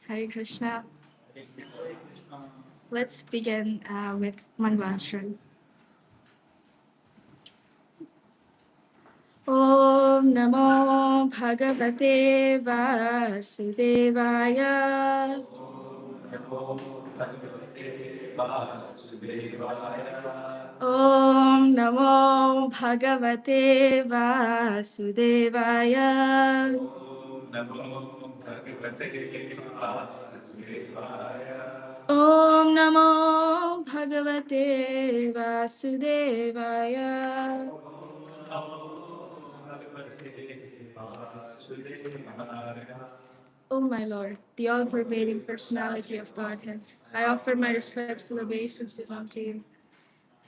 Hare Krishna. Let's begin with Mangalashram. Om Namo Bhagavate Vasudevaya. Om Namo Bhagavate Vasudevaya. Om Namo Bhagavate Vasudevaya. O my Lord, the all-pervading personality of Godhead, I offer my respectful obeisances unto you.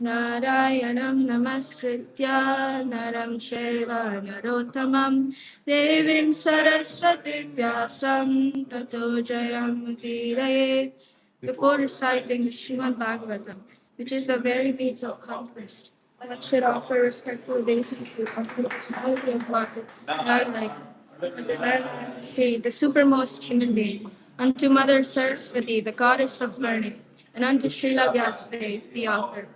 Narayanam namaskritya naram sheva narottamam devim saraswati vyasam tato jayam udiraye. Before reciting the Srimad Bhagavatam, which is the very means of conquest, one should offer respectful obeisances unto the personality of Godhead, godlike, unto Narayana, Shri, the supermost human being, unto Mother Saraswati, the goddess of learning, and unto Srila Vyasadeva, the author.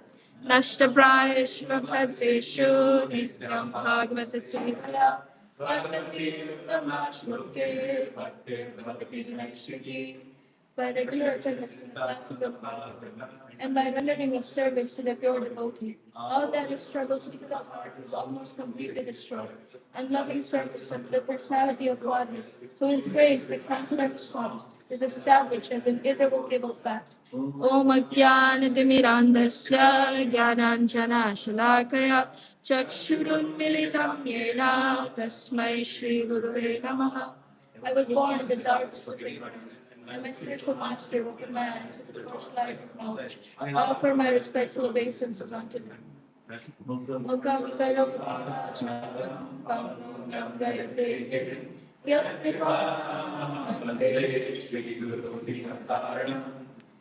Nashtaprayeshu Bhadreshu Nityam Bhagavata Sevaya Bhagavati Uttamashloke Bhakti Bhakti Nashti. By regular attendance in the classes of Bhagavatam and by rendering of service to the pure devotee, all that is struggles into the heart is almost completely destroyed, and loving service of the personality of Godhead, who is praised with consonant songs, is established as an irrevocable fact. Om Ajnanatimirandasya Jnananjana Shalakaya Chakshurun Militam Yena Tasmai Shri Gurave Namaha. I was born in the darkness of ignorance, and my spiritual master opened my eyes with the torchlight of knowledge. I offer my respectful obeisances unto him. Mukam karoti vachanam pangam gayate girim yat vipam Shri Guru Dinataranam.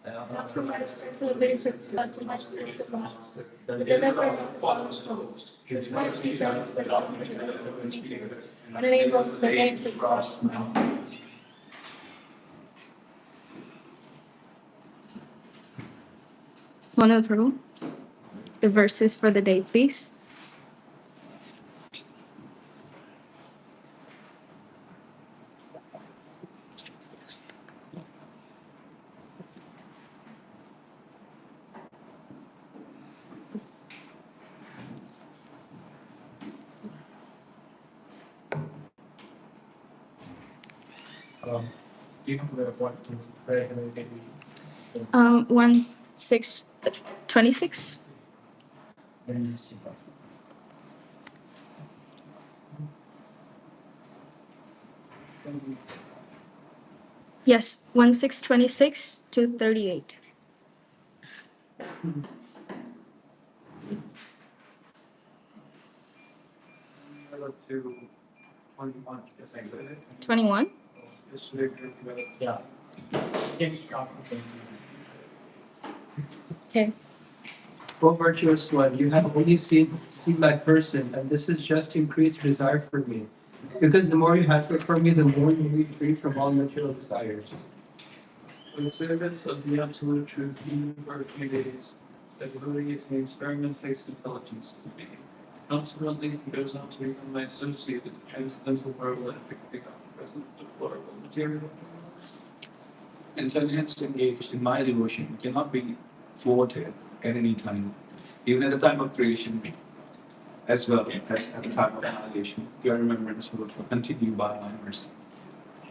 I offer my respectful obeisances unto my spiritual master, the deliverer of fallen souls, whose mercy turns the law into its speakers and enables the name to cross mountains. One Prabhu, the verses for the day, please. You want to pray maybe? 1:6:26. Yes, 1:6:26 to 38. To 21. 21. Yeah. Can't stop. Okay. O virtuous one, you have only seen my person, and this has just increased desire for me. Because the more you have for me, the more you will be free from all material desires. For the servants of the absolute truth, even for a few days, that ability attains firm and fixed intelligence. Consequently, he goes on to become my associate in the transcendental world and pick up the present deplorable material. Intelligence engaged in my devotion cannot be thwarted at any time, even at the time of creation, as well as at the time of annihilation. Your remembrance will continue by my mercy.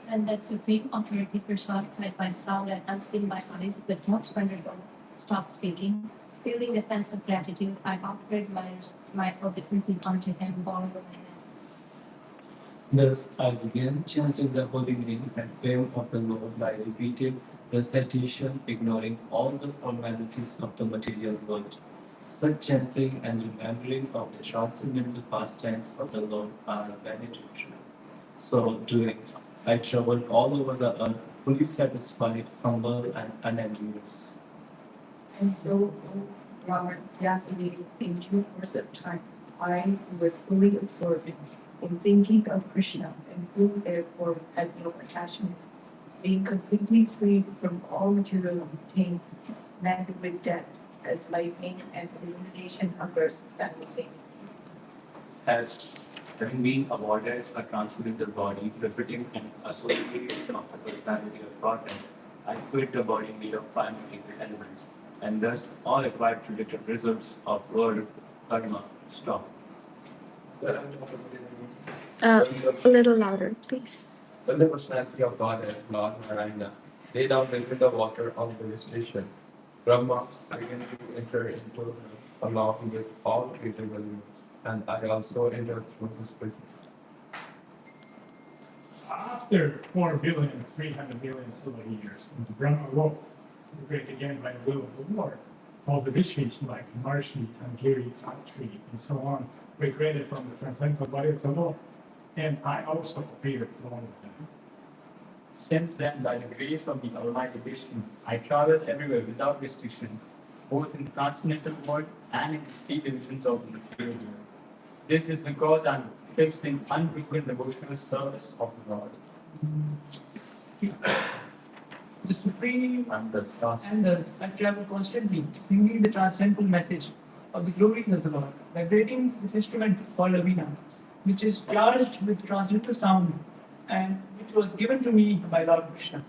And that supreme authority personified by sound and unseen by eyes, with most venerable, stopped speaking. Feeling a sense of gratitude, I offered my obeisance unto him, bowing my head. Thus, I began chanting the holy name and fame of the Lord by repeated recitation, ignoring all the formalities of the material world. Such chanting and remembering of the transcendental pastimes of the Lord are benediction. So doing, I traveled all over the earth, fully satisfied, humble, and unenvious. And so, Lord, Yasuni, in due course of time, I, who was fully absorbed in thinking of Krishna and who therefore had no attachments, being completely freed from all material obtains, met with death as lightning and illumination occurs simultaneously. As having been awarded a transcendental body befitting an association of the personality of Godhead, I quit the body made of five material elements, and thus all acquired related results of world karma stop. A little louder, please. When the personality of God and Lord Narayana lay down into the water of devastation, Brahma began to enter into him along with all created elements, and I also entered through his prison. After 4,300,000,000 solar years, Brahma awoke to create again by the will of the Lord. All the rishis like Marshi, Tangiri, Atri, and so on were created from the transcendental body of the Lord. And I also appeared along with them. Since then, by the grace of the Almighty Vishnu, I traveled everywhere without restriction, both in the transcendental world and in the three divisions of the material world. This is because I am fixed in unfrequent devotional service of the Lord. The Supreme and thus I travel constantly, singing the transcendental message of the glories of the Lord, vibrating this instrument called a veena, which is charged with transcendental sound and which was given to me by Lord Krishna.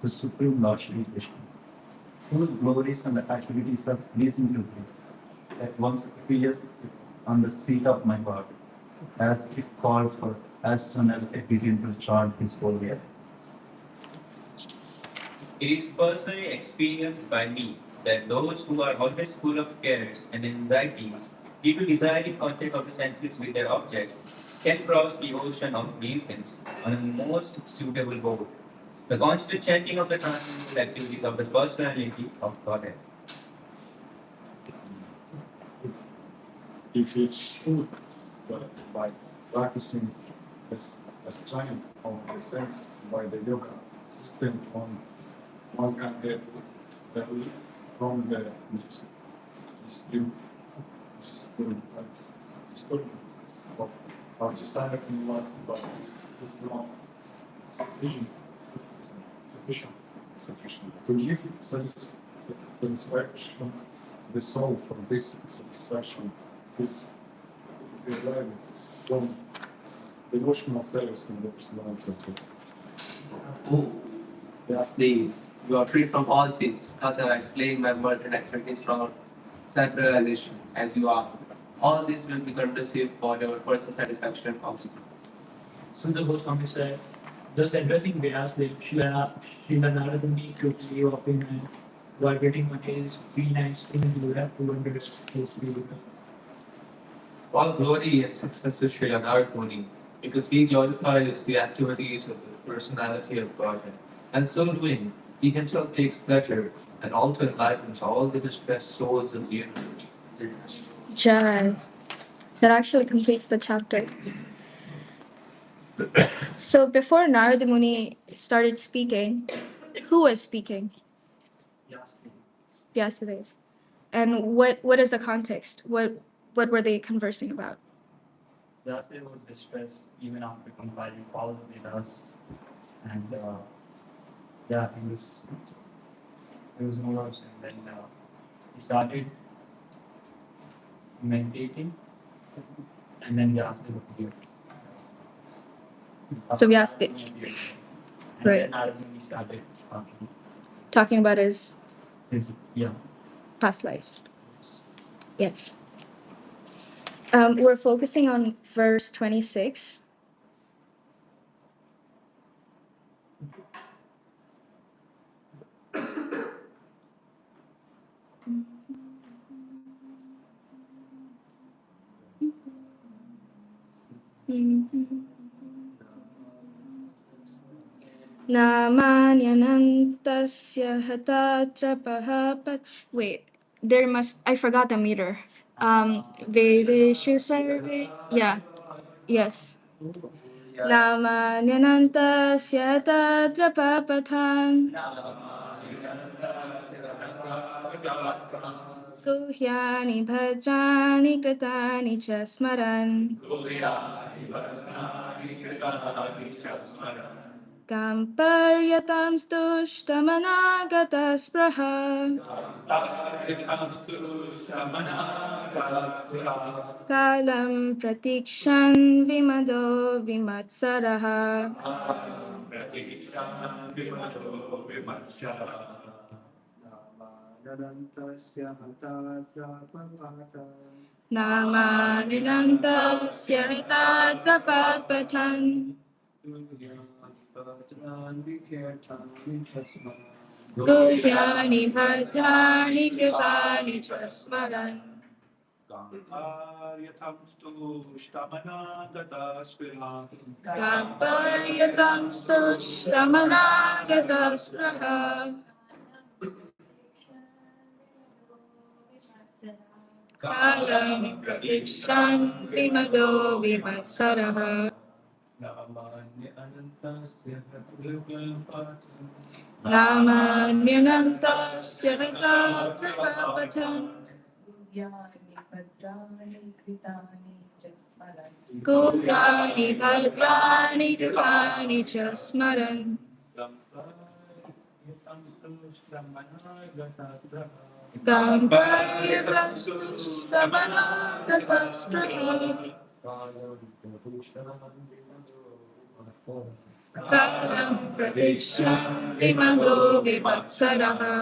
The Supreme Lord Shri Krishna, whose glories and activities are pleasing to me, at once appears on the seat of my heart, as if called for, as soon as I begin to chant his holy name. It is personally experienced by me that those who are always full of cares and anxieties due to desiring contact of the senses with their objects can cross the ocean of reasons on a most suitable boat. The constant chanting of the transcendental activities of the personality of Godhead. If it's true that by practicing this strength of the sense by the yoga system on one can get relief from the just disturbances of desire and lust, but it's not sufficient to give satisfaction the soul from this satisfaction is derived from the emotional status in the personality of God. Oh, Vasudev, you are free from all sins. As I explained my birth and activities from self-realization, as you asked. All this will be conducive for your personal satisfaction also. Sundar Goswami said, thus addressing Vyasdev, Srila Narada Muni took leave of him and while getting on his V9 you have to wonder his view. All glory and success to Srila Narada Muni, because he glorifies the activities of the personality of Godhead. And so doing, he himself takes pleasure and also enlightens all the distressed souls of the universe. Jai. That actually completes the chapter. So before Narada Muni started speaking, who was speaking? Vyasadeva. And what is the context? What were they conversing about? Vyasdeva was distressed even after compiling all the Vedas, and yeah, he was morose, and then he started meditating, and then Vyasdeva appeared. So Vyasdeva, And right. then Narayani started Talking about his his past life. Yes. We're focusing on verse 26. Namanyanantasya hatatrapahapat. Wait, I forgot the meter. Vedeshu sarve. Yeah. Yes. Namanyanantasya hatatrapapatan. Guhyani bhadrani kritani cha smaran. Kamparyatam stushtamanagata spraha. Kalam pratikshan vimado vimatsaraha. Namaninantasya hitatrapapatan. Guhyani bhadrani kritani cha smaran. Kamparyatam stushtamanagata spira. Kamparyatam stushtamanagata spraha. Kalam pratikshan vimado vimatsaraha. Namanyanantasya hitatrapapatan. Guhyani bhadrani kritani cha smaran. Guhyani bhadrani kritani cha smaran. Kamparyatam stushtamanagata spraha. Kalam pratikshan vimado vimatsaraha.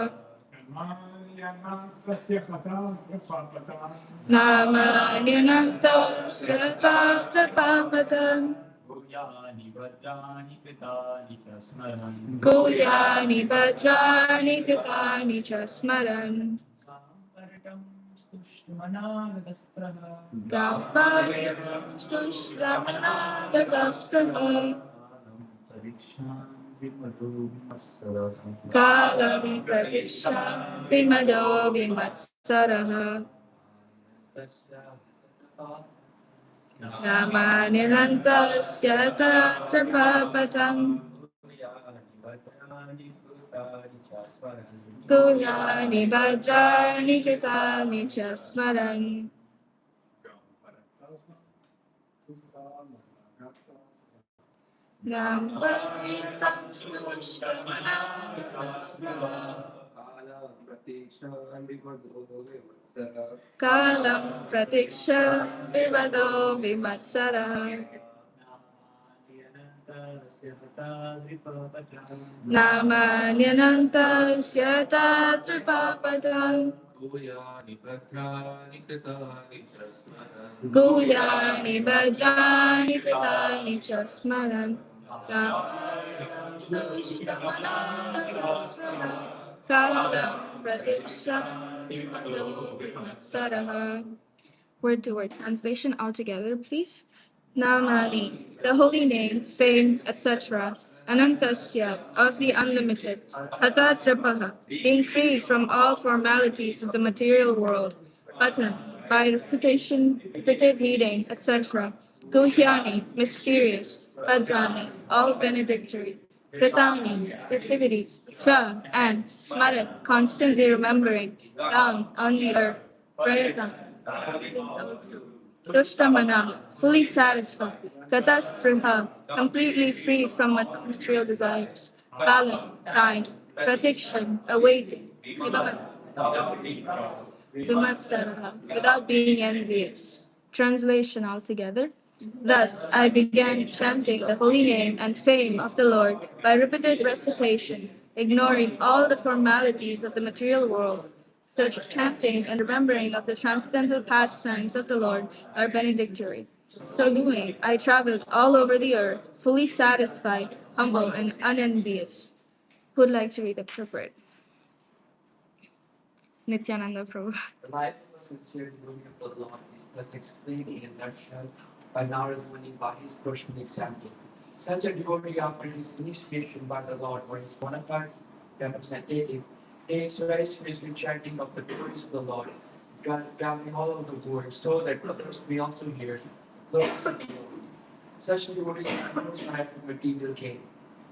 Namanyanantasya hitatrapapatan. Guhyani bhadrani kritani cha smaran. Guhyani bhadrani kritani cha smaran. Kamparyatam stushtamanagata spraha. Kalam pratikshan vimado vimatsaraha. Namanyanantasya hitatrapapatan. Guhyani bhadrani kritani cha smaran. Kamparyatam stushtamanagata spraha. Kalam pratikshan vimado vimatsaraha. Namanyanantasya hitatrapapatan. Guhyani bhadrani kritani cha smaran. Guhyani bhadrani kritani cha smaran. Kamparyatam stushtamanagata spraha. Kalam pratikshan vimado vimatsaraha. Word to word translation altogether, please. Namani, the holy name, fame, etc. Anantasya, of the unlimited. Hatatrapaha, being free from all formalities of the material world. Patan, by recitation, repeated reading, etc. Guhyani, mysterious. Bhadrani, all benedictory. Kritani, activities, Shra, and Smarak, constantly remembering, Ram, on the earth, Prayatam, brings all through. Tushtamana, fully satisfied, Katas Priha, completely freed from material desires, Palam, time, Pratikshan, awaiting, Vimatsaraha, without being envious. Translation altogether. Thus I began chanting the holy name and fame of the Lord by repeated recitation, ignoring all the formalities of the material world. Such chanting and remembering of the transcendental pastimes of the Lord are benedictory. So doing, I traveled all over the earth, fully satisfied, humble, and unenvious. Who'd like to read the purport? Nityananda Prabhu. The life of a sincere devotee of the Lord is best explained in a nutshell by Narad Muni by his personal example. Such a devotee, after his initiation by the Lord or his bona fide representative, takes very seriously chanting of the glories of the Lord, traveling all over the world so that others may also hear glories of the Lord. Such devotees are no strive for material gain.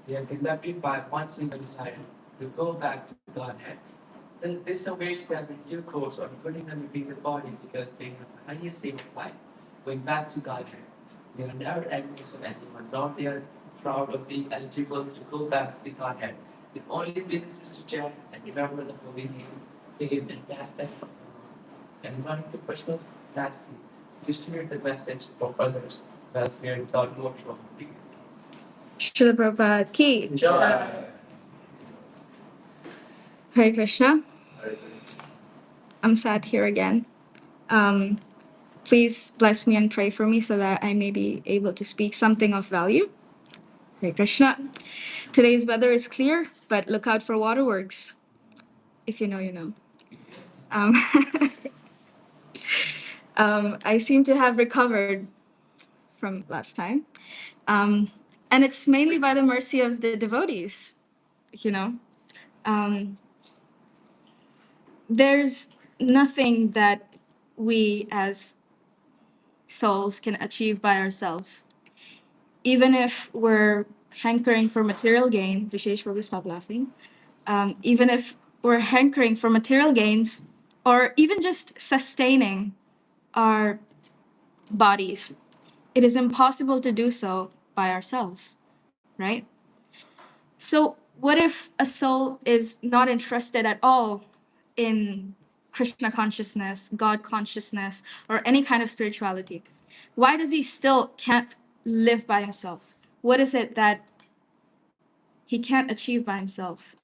They are conducted by one single desire to go back to Godhead. This awaits them in due course on putting them in the body because they have the highest state of life, going back to Godhead. They are never envious of anyone, nor they are proud of being eligible to go back to Godhead. The only business is to chant and remember the holy name, fame, and cast them and run to personal capacity, distribute the message for others, welfare without more trouble. Srila Prabhupada Ki. Jai. Hare Krishna. I'm sat here again. Please bless me and pray for me so that I may be able to speak something of value. Hare Krishna. Today's weather is clear, but look out for waterworks. If you know, you know. Um, I seem to have recovered from last time. And it's mainly by the mercy of the devotees, you know. There's nothing that we as souls can achieve by ourselves. Even if we're hankering for material gain, Vishesh Prabhu, stop laughing. Even if we're hankering for material gains, or even just sustaining our bodies, it is impossible to do so by ourselves, right? So, what if a soul is not interested at all in Krishna consciousness, God consciousness, or any kind of spirituality? Why does he still can't live by himself? What is it that he can't achieve by himself?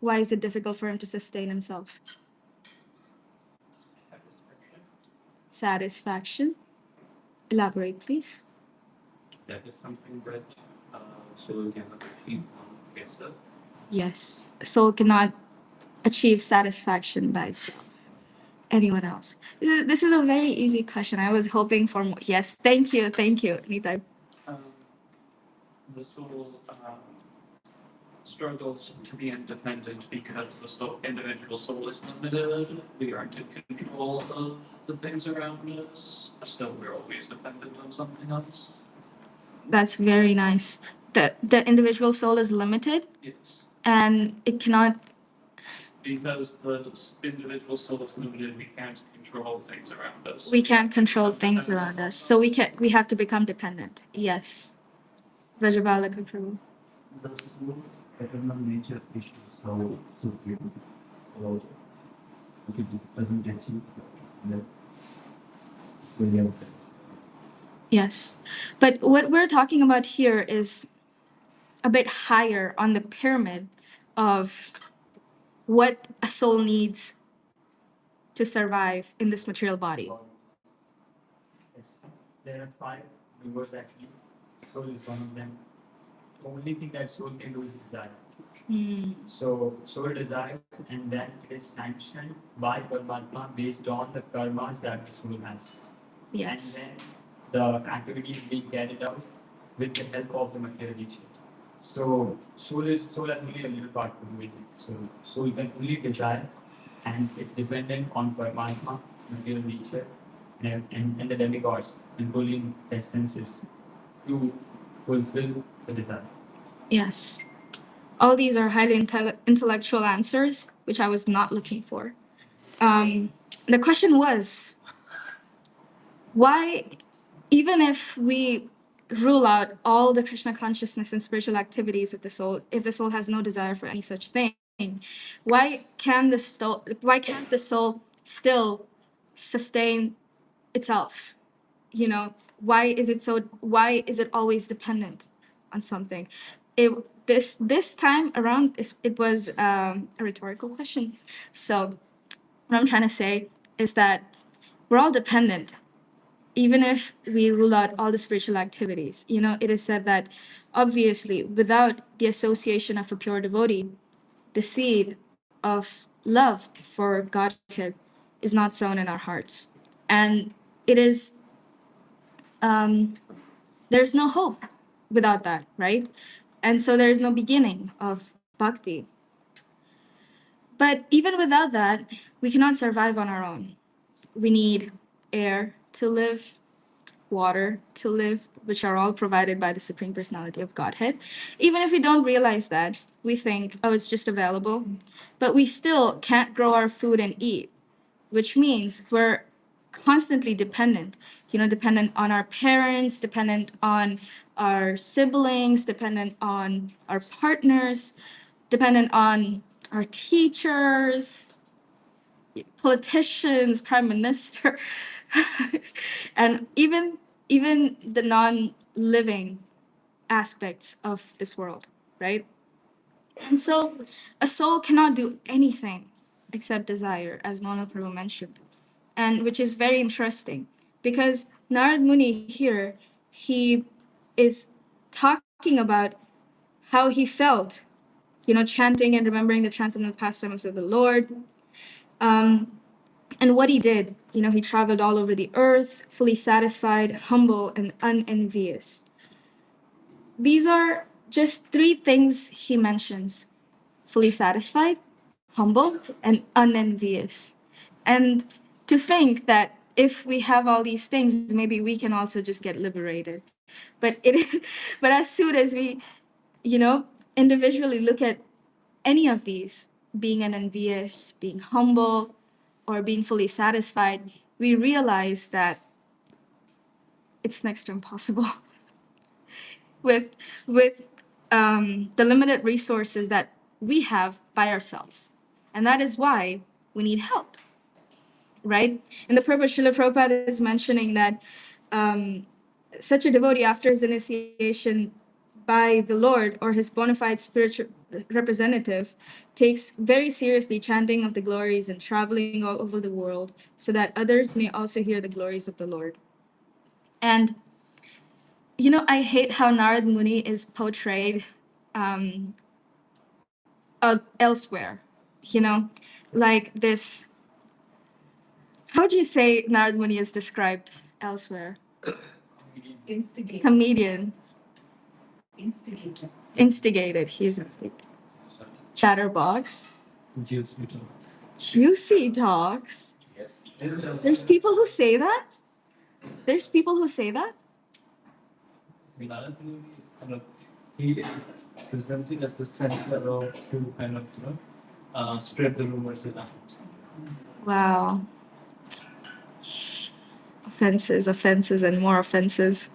Why is it difficult for him to sustain himself? Satisfaction. Elaborate, please. That is something that soul cannot achieve on itself. Yes, a soul cannot achieve satisfaction by itself. Anyone else? This is a very easy question. I was hoping for more. Yes, thank you, Nitai. Um, the soul struggles to be independent because the individual soul is limited. We aren't in control of the things around us, so we're always dependent on something else. That's very nice. The individual soul is limited Yes. and it cannot. Because the individual soul is limited, we can't control things around us. We can't control things around us, so we have to become dependent. Yes. Rajabalaka Prabhu. The soul's eternal nature is so beautiful. So if it doesn't achieve that, it's very unsaid. Yes. But what we're talking about here is a bit higher on the pyramid of what a soul needs to survive in this material body. Yes, there are 5 members actually. Soul is one of them. The only thing that soul can do is desire. So soul desires, and then it is sanctioned by Paramatma based on the karmas that the soul has. Yes. And then the activity is being carried out with the help of the material nature. So soul has only a little part to do with it. So soul can only desire, and it's dependent on Paramatma, material nature, and the demigods controlling their senses to fulfill the desire. Yes. All these are highly intellectual answers, which I was not looking for. The question was, why, even if we rule out all the Krishna consciousness and spiritual activities of the soul, if the soul has no desire for any such thing, why can't the soul still sustain itself? You know, why is it always dependent on something? This time around, it was a rhetorical question. So what I'm trying to say is that we're all dependent, even if we rule out all the spiritual activities. You know, it is said that obviously, without the association of a pure devotee, the seed of love for Godhead is not sown in our hearts. And it is, there's no hope without that, right? And so there's no beginning of bhakti. But even without that, we cannot survive on our own. We need air to live, water to live, which are all provided by the Supreme Personality of Godhead. Even if we don't realize that, we think, oh, it's just available. But we still can't grow our food and eat, which means we're constantly dependent, you know, dependent on our parents, dependent on our siblings, dependent on our partners, dependent on our teachers, politicians, prime minister, and even the non-living aspects of this world, right? And so a soul cannot do anything except desire, as Mona Prabhu mentioned, and which is very interesting because Narad Muni here, he is talking about how he felt, you know, chanting and remembering the transcendental pastimes of the Lord. And what he did, you know, he traveled all over the earth, fully satisfied, humble, and unenvious. These are just three things he mentions: fully satisfied, humble, and unenvious. And to think that if we have all these things, maybe we can also just get liberated. But it is, but as soon as we, you know, individually look at any of these, being unenvious, being humble, or being fully satisfied, we realize that it's next to impossible with the limited resources that we have by ourselves. And that is why we need help, right? In the purpose, Srila Prabhupada is mentioning that such a devotee, after his initiation by the Lord or his bona fide spiritual representative, takes very seriously chanting of the glories and traveling all over the world so that others may also hear the glories of the Lord. And, you know, I hate how Narad Muni is portrayed elsewhere, you know, like this. How would you say Narad Muni is described elsewhere? Instigate. Comedian. Instigator. Instigated. He's instigated. Chatterbox. Juicy talks. Juicy talks. Yes. There's people who say that? There's people who say that? Narad Muni is kind of, he is presented as the center of to kind of, spread the rumors around. Wow. Offenses, and more offenses.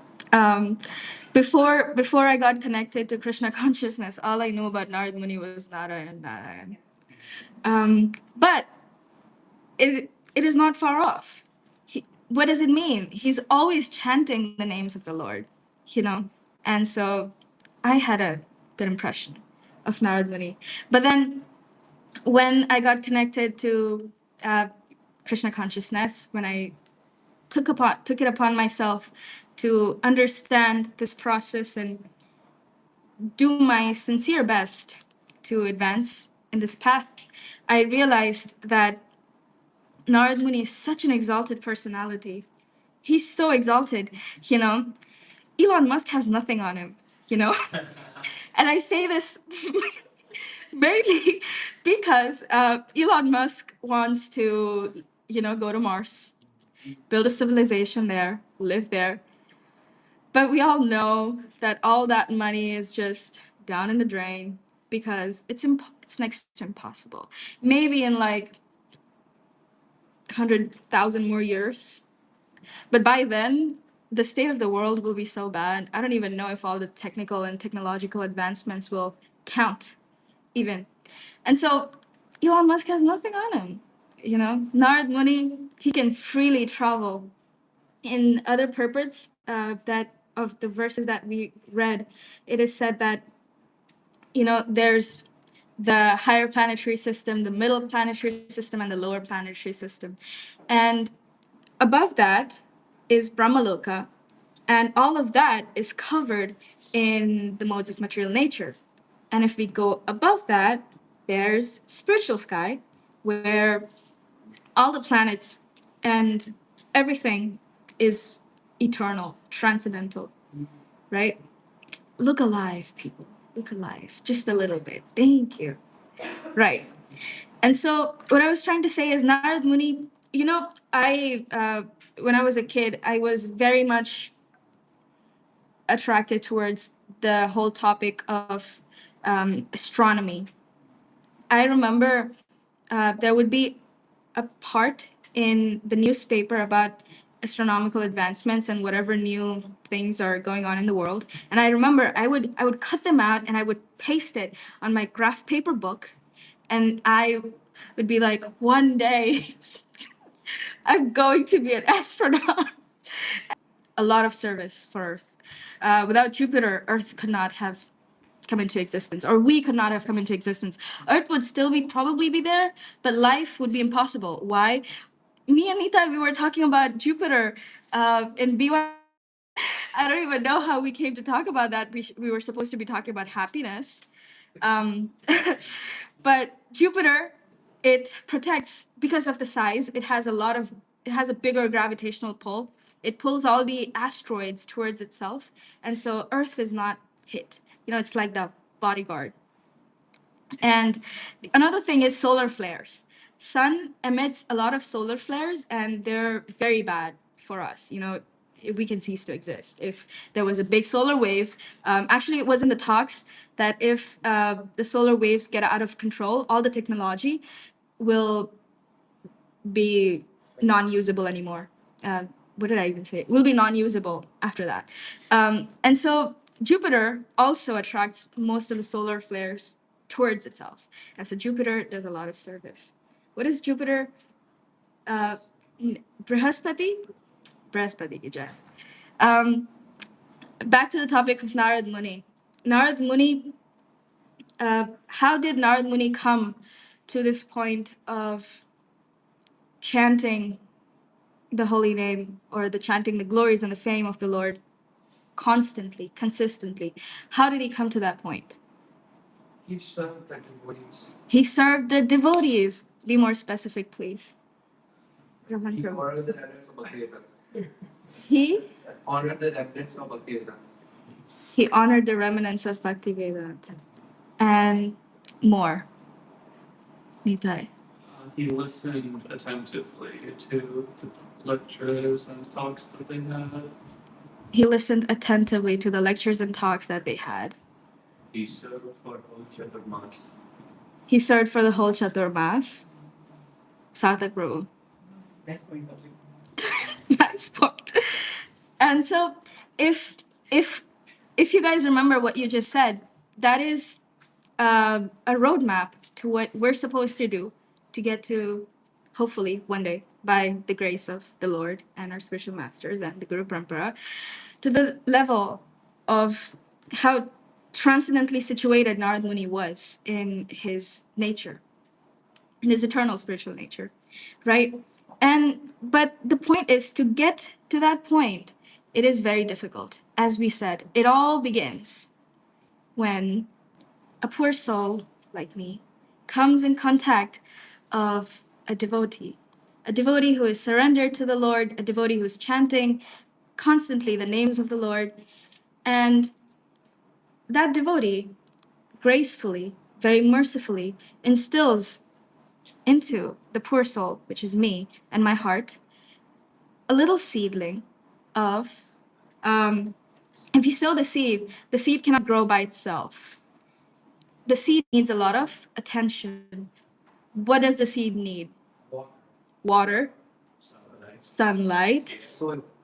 Before I got connected to Krishna consciousness, all I knew about Narad Muni was Narayan, Narayan. But it is not far off. What does it mean? He's always chanting the names of the Lord, you know? And so I had a good impression of Narad Muni. But then when I got connected to Krishna consciousness, when I took it upon myself to understand this process and do my sincere best to advance in this path, I realized that Narad Muni is such an exalted personality. He's so exalted, you know. Elon Musk has nothing on him, you know. And I say this mainly because Elon Musk wants to, you know, go to Mars, build a civilization there, live there. But we all know that all that money is just down in the drain. because it's next to impossible. Maybe in like 100,000 more years, but by then the state of the world will be so bad. I don't even know if all the technical and technological advancements will count even. And so Elon Musk has nothing on him. You know, Narad Muni, he can freely travel. In other purports that of the verses that we read, it is said that, you know, there's the higher planetary system, the middle planetary system, and the lower planetary system. And above that is Brahmaloka, and all of that is covered in the modes of material nature. And if we go above that, there's spiritual sky, where all the planets and everything is eternal, transcendental, right? Look alive, people. Look alive. Just a little bit. Thank you. Right. And so what I was trying to say is Narad Muni, you know, when I was a kid, I was very much attracted towards the whole topic of astronomy. I remember there would be a part in the newspaper about astronomical advancements and whatever new things are going on in the world. And I remember I would cut them out and I would paste it on my graph paper book, and I would be like, one day I'm going to be an astronaut. A lot of service for Earth. Without Jupiter, Earth could not have come into existence, or we could not have come into existence. Earth would still probably be there, but life would be impossible. Why? Me and Nita, we were talking about Jupiter in BY. I don't even know how we came to talk about that. We were supposed to be talking about happiness. Um, but Jupiter, it protects because of the size. It has a bigger gravitational pull. It pulls all the asteroids towards itself, and so Earth is not hit. You know, it's like the bodyguard. And another thing is solar flares. Sun emits a lot of solar flares, and they're very bad for us. You know, we can cease to exist if there was a big solar wave. Actually, it was in the talks that if the solar waves get out of control, all the technology will be non-usable anymore. What did I even say? Will be non-usable after that. And so Jupiter also attracts most of the solar flares towards itself. And so Jupiter does a lot of service. What is Jupiter? Brihaspati? Brihaspati ki jai. Back to the topic of Narad Muni. Narad Muni, how did Narad Muni come to this point of chanting the holy name, or the chanting the glories and the fame of the Lord constantly, consistently? How did he come to that point? He served the devotees. He served the devotees. Be more specific, please. Raman He Prabhu. honored the remnants of Bhakti. He Honored the remnants of Bhakti. he honored the remnants of Bhakti Vedanta and more. Nitai. He listened attentively to lectures and talks that they had. He listened attentively to the lectures and talks that they had. He served for whole Chaturmas. He served for the whole Chaturmas. Sarthak Prabhu. Next point. Nice point. And so, if if if you guys remember what you just said, that is a roadmap to what we're supposed to do to get to, hopefully one day, by the grace of the Lord and our spiritual masters and the Guru Parampara, to the level of how transcendently situated Narad Muni was in his nature, in his eternal spiritual nature, right? But the point is, to get to that point, it is very difficult. As we said, it all begins when a poor soul like me comes in contact of a devotee who is surrendered to the Lord, a devotee who is chanting constantly the names of the Lord, and that devotee gracefully, very mercifully instills into the poor soul, which is me and my heart, a little seedling of, if you sow the seed cannot grow by itself. the seed needs a lot of attention. What does the seed need? Water, sunlight,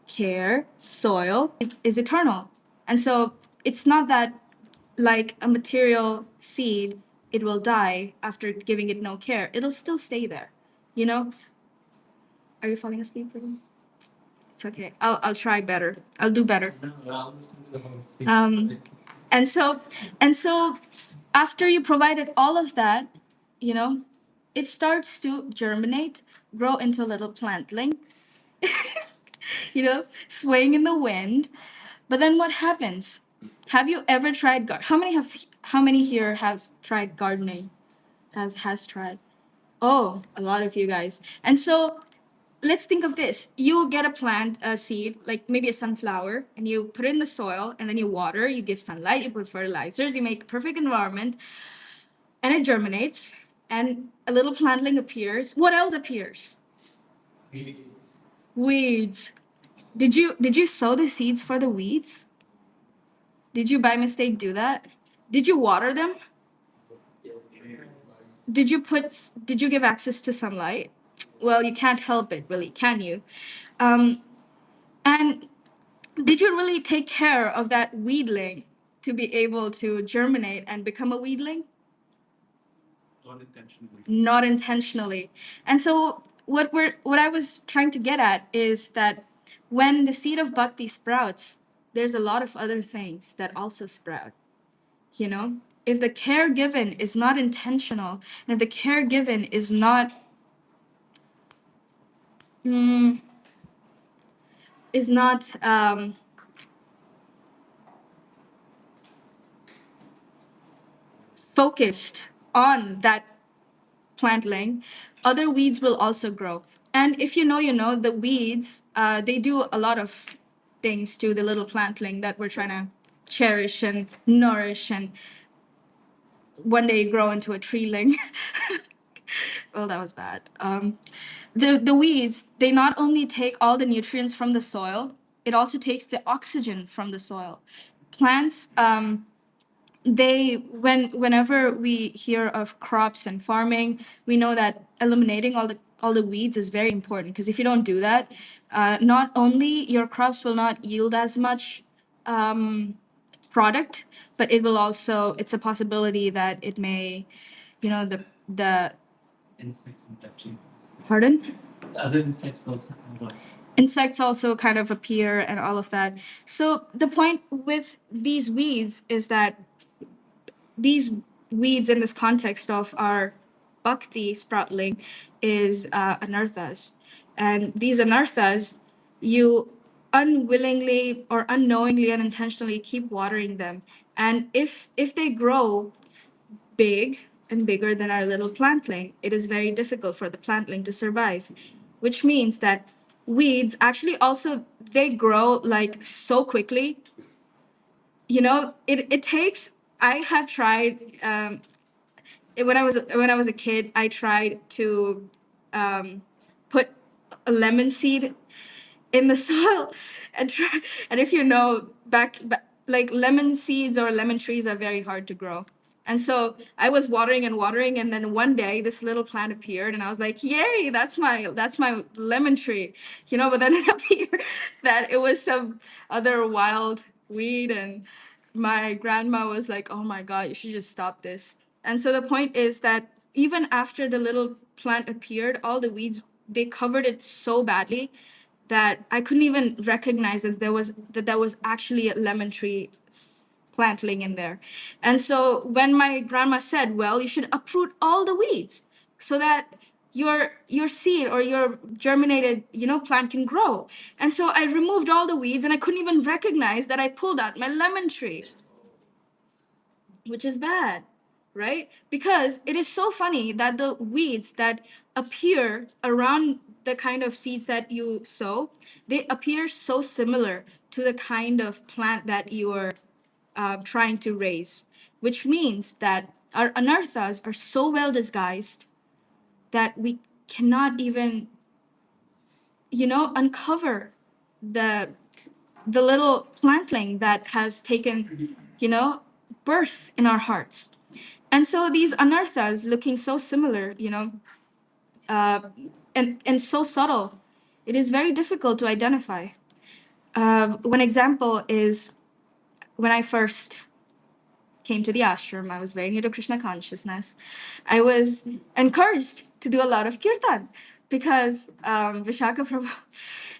care, soil. It is eternal. And so it's not that like a material seed, it will die after giving it no care. It'll still stay there. You know? Are you falling asleep, Ruben? It's okay. I'll try better. I'll do better. No, I'll listen to the whole thing. And so after you provided all of that, you know, it starts to germinate, grow into a little plantling, you know, swaying in the wind. But then what happens? Have you ever tried how many here have tried gardening? Has tried? Oh, a lot of you guys. And so let's think of this. You get a seed, like maybe a sunflower, and you put it in the soil, and then you water, you give sunlight, you put fertilizers, you make a perfect environment, and it germinates, and a little plantling appears. What else appears? Weeds. Did you sow the seeds for the weeds? Did you by mistake do that? Did you water them? Did you give access to sunlight? Well, you can't help it, really, can you? And did you really take care of that weedling to be able to germinate and become a weedling? Not intentionally. Not intentionally. And so what I was trying to get at is that when the seed of bhakti sprouts, there's a lot of other things that also sprout. You know, if the care given is not intentional, and if the care given is not mm, is not focused on that plantling, other weeds will also grow. And if you know, the weeds, they do a lot of things to the little plantling that we're trying to cherish and nourish and one day grow into a treeling. Well, that was bad. The weeds, they not only take all the nutrients from the soil, it also takes the oxygen from the soil. Plants, whenever we hear of crops and farming, we know that eliminating all the weeds is very important, because if you don't do that, not only your crops will not yield as much product, but it's a possibility that it may, the Insects and reptiles. pardon? Other insects also have like Insects also kind of appear and all of that. So the point with these weeds is that these weeds in this context of our bhakti sproutling is anarthas. And these anarthas, you unwillingly or unknowingly, unintentionally keep watering them. And if they grow big and bigger than our little plantling, it is very difficult for the plantling to survive, which means that weeds actually also they grow like so quickly. It takes. I have tried when I was a kid. I tried to put a lemon seed in the soil and try, and if you know like lemon seeds or lemon trees are very hard to grow. And so I was watering and watering, and then one day this little plant appeared, and I was like, "Yay, that's my lemon tree," But then it appeared that it was some other wild weed, and my grandma was like, "Oh my God, you should just stop this." And so the point is that even after the little plant appeared, all the weeds they covered it so badly that I couldn't even recognize that there was actually a lemon tree plantling in there. And so when my grandma said, "Well, you should uproot all the weeds so that your seed or your germinated plant can grow." And so I removed all the weeds, and I couldn't even recognize that I pulled out my lemon tree, which is bad, right? Because it is so funny that the weeds that appear around the kind of seeds that you sow, they appear so similar to the kind of plant that you're trying to raise, which means that our anarthas are so well disguised that we cannot even, uncover the little plantling that has taken, birth in our hearts. And so these anarthas looking so similar, uh, and so subtle, it is very difficult to identify. One example is when I first came to the ashram, I was very new to Krishna consciousness. I was encouraged to do a lot of kirtan because Vishaka Prabhu,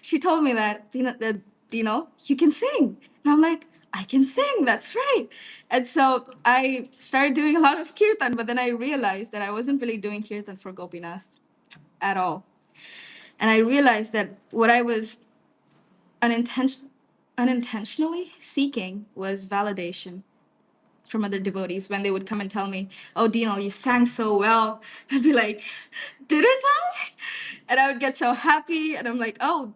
she told me that, you can sing. And I'm like, I can sing, that's right. And so I started doing a lot of kirtan, but then I realized that I wasn't really doing kirtan for Gopinath at all. And I realized that what I was unintentionally seeking was validation from other devotees when they would come and tell me, "Oh, Dino, you sang so well." I'd be like, "Didn't I?" And I would get so happy, and I'm like, "Oh,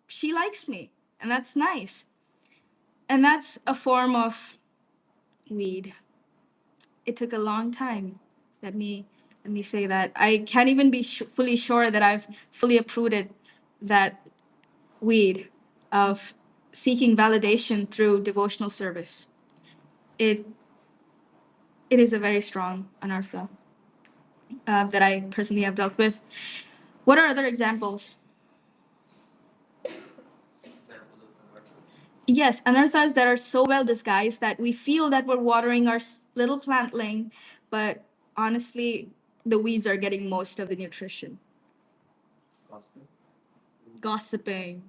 she likes me, and that's nice." And that's a form of weed. It took a long time. Let me say that I can't even be fully sure that I've fully uprooted that weed of seeking validation through devotional service. It is a very strong anartha that I personally have dealt with. What are other examples? Yes, anarthas that are so well disguised that we feel that we're watering our little plantling, but honestly, the weeds are getting most of the nutrition. Gossiping.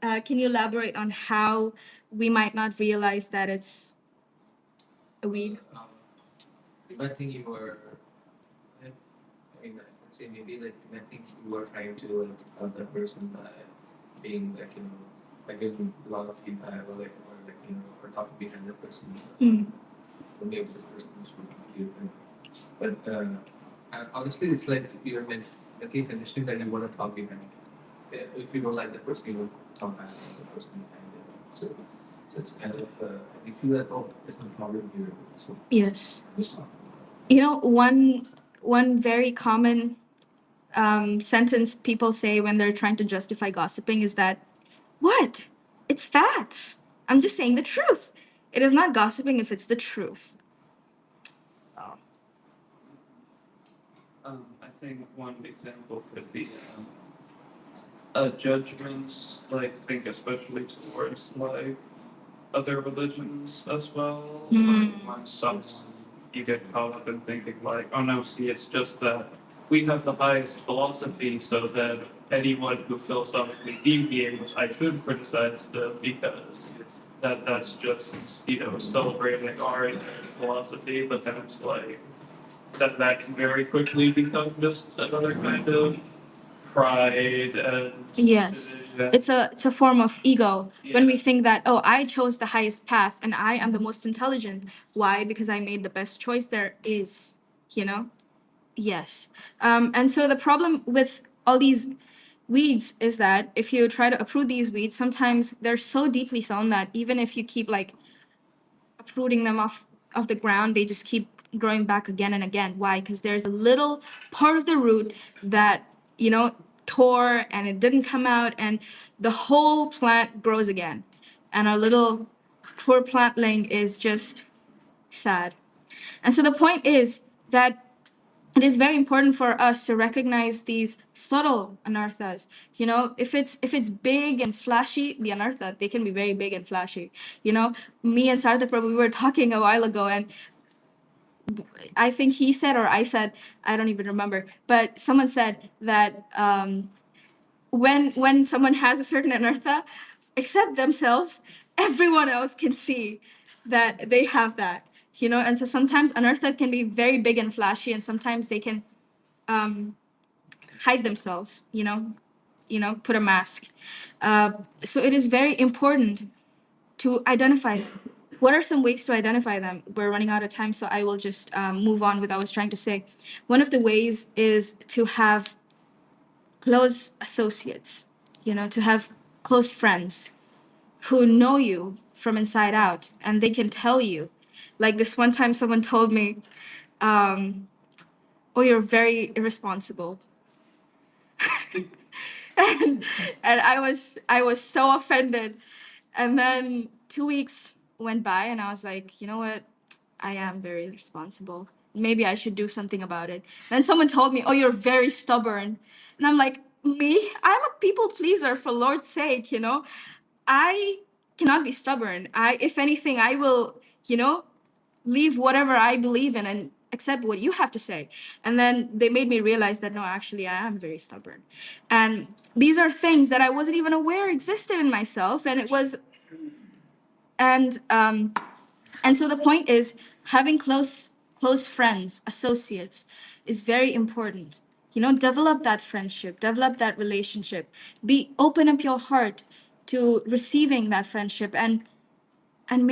Can you elaborate on how we might not realize that it's a weed? You might think you were, I mean, let's say maybe like you might think you were trying to like help that person by being like, like giving a lot of feedback or talking behind the person. Or maybe this person was really you. But honestly, it's like you're mentally conditioning that you want to talk behind. If you don't like the person, you won't talk bad about the person behind it. So it's kind of you feel that there's no problem here. So Yes. just talk. One very common sentence people say when they're trying to justify gossiping is that, "What? It's facts. I'm just saying the truth." It is not gossiping if it's the truth. I think one example could be judgments, like think especially towards like other religions as well. When some you get caught up in thinking like, oh no, see, it's just that we have the highest philosophy, so that anyone who philosophically deviates, I should criticize them because that's just celebrating our philosophy. But then it's like that can very quickly become just another kind of pride and Yes. division. It's a form of ego when we think that, oh, I chose the highest path and I am the most intelligent. Why? Because I made the best choice there is, you know? Yes. And so the problem with all these weeds is that if you try to uproot these weeds, sometimes they're so deeply sown that even if you keep like uprooting them off of the ground, they just keep growing back again and again. Why? Because there's a little part of the root that, tore and it didn't come out, and the whole plant grows again. And our little poor plantling is just sad. And so the point is that it is very important for us to recognize these subtle anarthas. If it's big and flashy, the anartha, they can be very big and flashy. Me and Sarthak Prabhu, we were talking a while ago, and I think he said or I said, I don't even remember, but someone said that when someone has a certain anartha, except themselves, everyone else can see that they have that. And so sometimes anartha can be very big and flashy, and sometimes they can hide themselves, put a mask. So it is very important to identify them. What are some ways to identify them? We're running out of time, so I will just move on with what I was trying to say. One of the ways is to have close associates, to have close friends who know you from inside out, and they can tell you. Like this one time, someone told me, "Oh, you're very irresponsible." and I was so offended. And then 2 weeks went by, and I was like, you know what? I am very responsible. Maybe I should do something about it. Then someone told me, "Oh, you're very stubborn," and I'm like, "Me? I'm a people pleaser, for Lord's sake, you know. I cannot be stubborn. If anything, I will, leave whatever I believe in and accept what you have to say." And then they made me realize that no, actually, I am very stubborn, and these are things that I wasn't even aware existed in myself, and it was, and um, and so the point is, having close friends, associates, is very important. Develop that friendship, develop that relationship. Open up your heart to receiving that friendship, and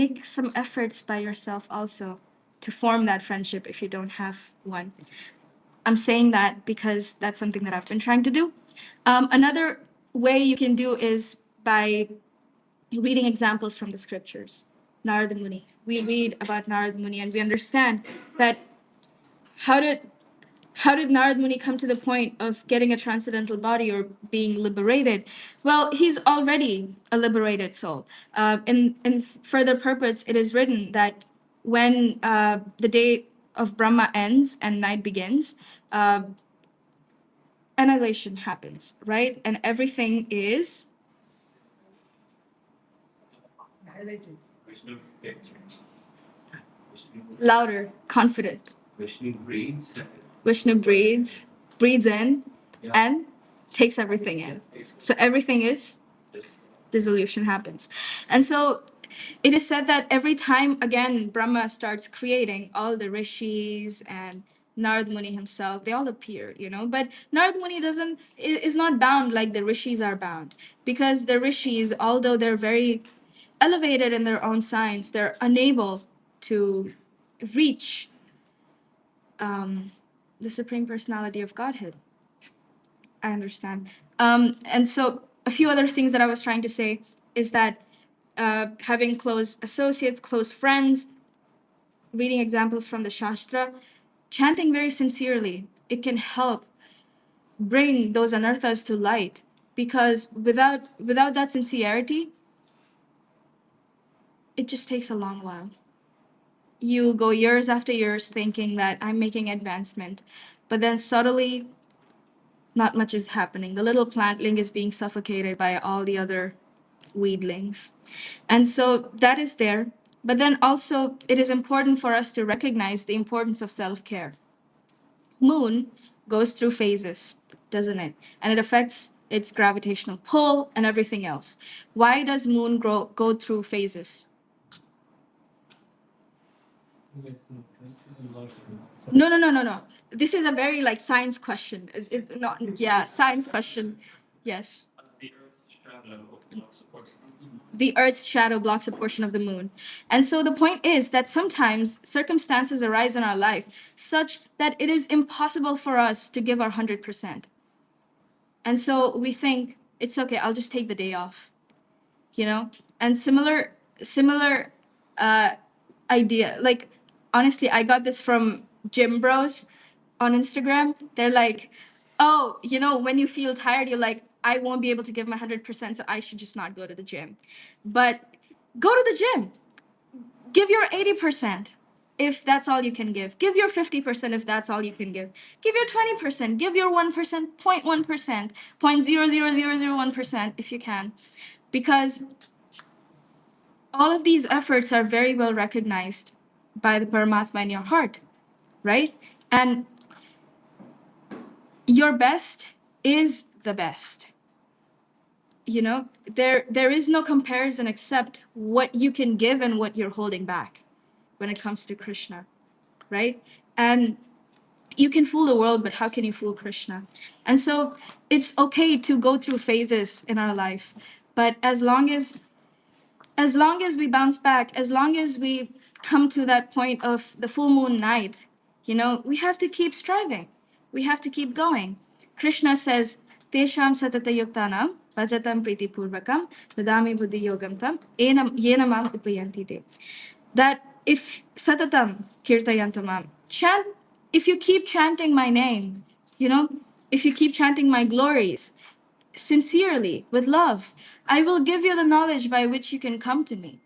make some efforts by yourself also to form that friendship if you don't have one. I'm saying that because that's something that I've been trying to do. Another way you can do is by reading examples from the scriptures. Narada Muni. We read about Narada Muni and we understand that how did Narada Muni come to the point of getting a transcendental body or being liberated? Well, he's already a liberated soul. In further purpose, it is written that when the day of Brahma ends and night begins, annihilation happens, right? And everything is Vishnu, yeah. Vishnu, louder, confident. Vishnu breathes. Vishnu breathes in, Yeah. and takes everything in. So everything is dissolution happens. And so it is said that every time again Brahma starts creating, all the rishis and Narad Muni himself, they all appear, But Narad Muni is not bound like the rishis are bound. Because the rishis, although they're very elevated in their own science, they're unable to reach the Supreme Personality of Godhead. I understand. And so a few other things that I was trying to say is that having close associates, close friends, reading examples from the Shastra, chanting very sincerely, it can help bring those anarthas to light. Because without that sincerity, it just takes a long while. You go years after years thinking that I'm making advancement, but then subtly not much is happening. The little plantling is being suffocated by all the other weedlings. And so that is there. But then also, it is important for us to recognize the importance of self care. Moon goes through phases, doesn't it? And it affects its gravitational pull and everything else. Why does moon go through phases? No, no, no, no, no. This is a very like science question. Yeah, science question. Yes. The Earth's shadow blocks a portion of the moon. And so the point is that sometimes circumstances arise in our life such that it is impossible for us to give our 100%. And so we think, it's okay, I'll just take the day off. And similar uh, idea. Like, honestly, I got this from gym bros on Instagram. They're like, "Oh, when you feel tired, you're like, I won't be able to give my 100%, so I should just not go to the gym." But go to the gym. Give your 80% if that's all you can give. Give your 50% if that's all you can give. Give your 20%. Give your 1%, 0.1%, 0.00001% if you can. Because all of these efforts are very well recognized by the Paramatma in your heart, right? And your best is the best. There is no comparison except what you can give and what you're holding back when it comes to Krishna, right? And you can fool the world, but how can you fool Krishna? And so it's okay to go through phases in our life, but as long as we bounce back, as long as we come to that point of the full moon night, we have to keep striving. We have to keep going. Krishna says, Tesham satata yuktanam bhajatam priti purvakam dadami buddhi yogam tam yena mam upayanti te. That if satatam kirtayantamam, if you keep chanting my name, if you keep chanting my glories, sincerely, with love, I will give you the knowledge by which you can come to me.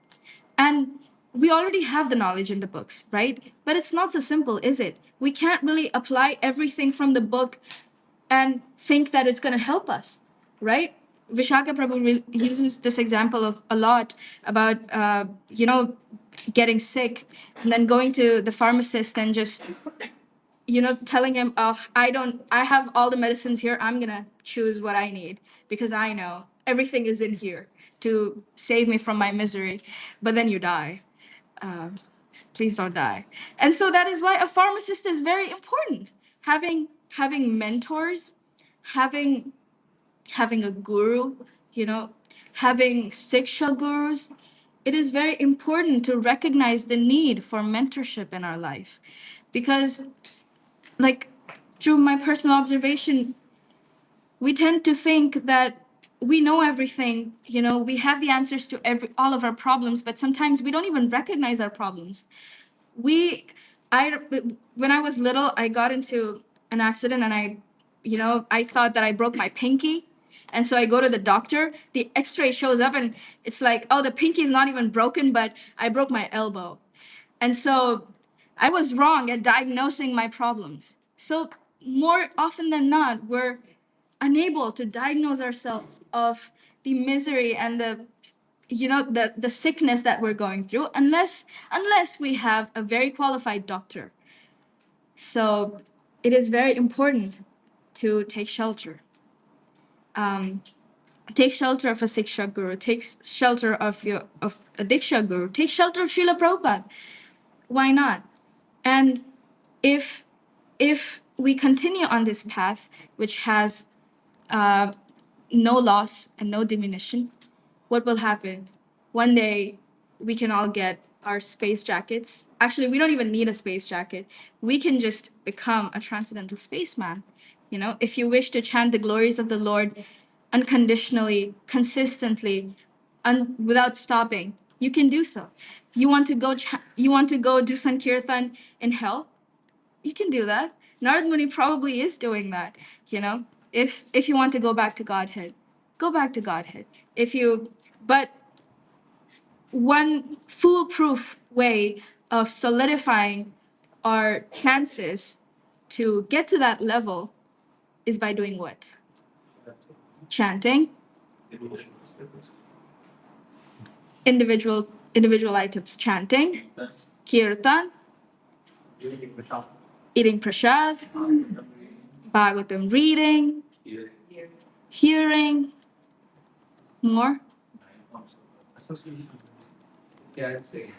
And we already have the knowledge in the books, right? But it's not so simple, is it? We can't really apply everything from the book and think that it's going to help us, right? Vishaka Prabhu uses this example of a lot about, getting sick and then going to the pharmacist and just, telling him, oh, I have all the medicines here. I'm going to choose what I need because I know everything is in here to save me from my misery. But then you die. Um, please don't die. And so that is why a pharmacist is very important. Having mentors, having having a guru, having siksha gurus, it is very important to recognize the need for mentorship in our life. Because, like, through my personal observation, we tend to think that we know everything, we have the answers to all of our problems, but sometimes we don't even recognize our problems. we I When I was little, I got into an accident and I thought that I broke my pinky. And so I go to the doctor, the x-ray shows up and it's like, oh, the pinky is not even broken, but I broke my elbow. And so I was wrong at diagnosing my problems. So more often than not, we're unable to diagnose ourselves of the misery and the sickness that we're going through unless we have a very qualified doctor. So it is very important to take shelter. Take shelter of a Siksha guru, take shelter of a Diksha guru, take shelter of Srila Prabhupada. Why not? And if we continue on this path, which has no loss and no diminution, what will happen? One day, we can all get our space jackets. Actually, we don't even need a space jacket. We can just become a transcendental spaceman. If you wish to chant the glories of the Lord unconditionally, consistently, without stopping, you can do so. You want to go? You want to go do Sankirtan in hell? You can do that. Narad Muni probably is doing that. If you want to go back to Godhead, go back to Godhead. But one foolproof way of solidifying our chances to get to that level is by doing what? Chanting, individual items, chanting, kirtan, eating prasad, Bhagavatam reading, hearing, more, Dancing.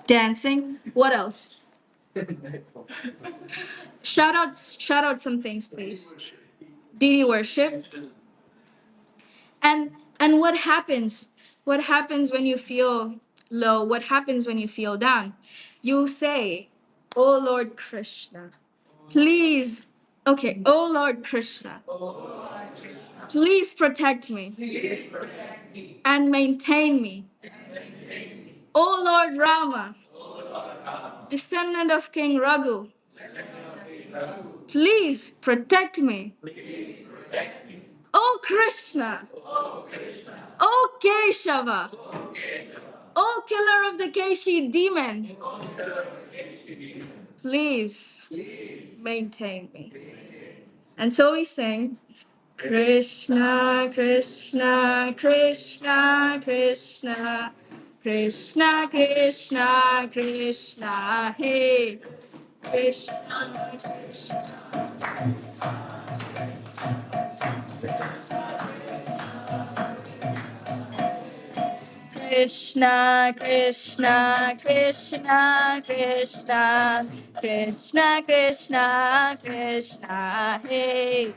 dancing. What else? Shout out some things, please. Deity worship. And what happens? What happens when you feel low? What happens when you feel down? You say, "Oh Lord Krishna, please." Okay, "Oh Lord Krishna, please protect me and maintain me. Oh Lord Rama, descendant of King Raghu, please protect me. Oh Krishna, oh Keshava, oh killer of the Keshi demon, please maintain me." And so we sing, Krishna, Krishna, Krishna, Krishna, Krishna, Krishna, Krishna, hey, Krishna, Krishna, Krishna, Krishna, Krishna, Krishna, Krishna, Krishna, hey.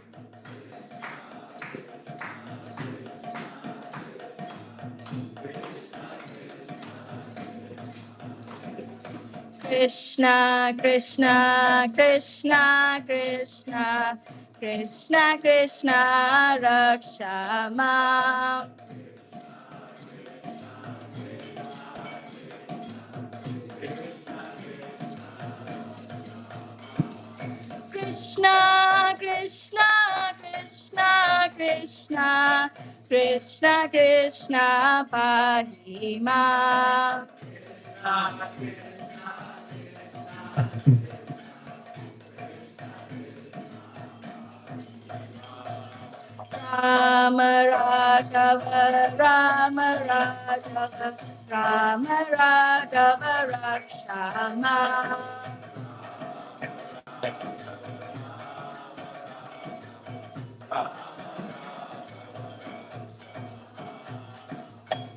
Krishna, Krishna, Krishna, Krishna, Krishna, Krishna, Raksha Mam. Krishna, Krishna, Krishna, Krishna, Krishna, Krishna, Pahima. Rama Raghava, Rama Raghava, Rama Raghava Rakshama.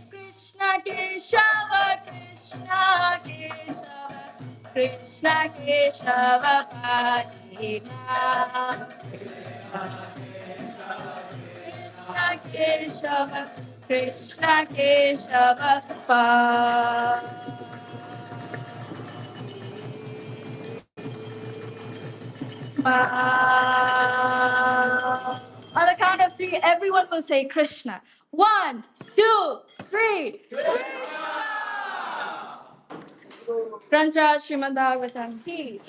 Krishna Keshava, Krishna Keshava, Krishna Keshava Padima. Krishna Keshava, Krishna Keshava Padima. On the count of three, everyone will say Krishna. 1, 2, 3. Krishna! Granthraj Srimad Bhagavatam ki.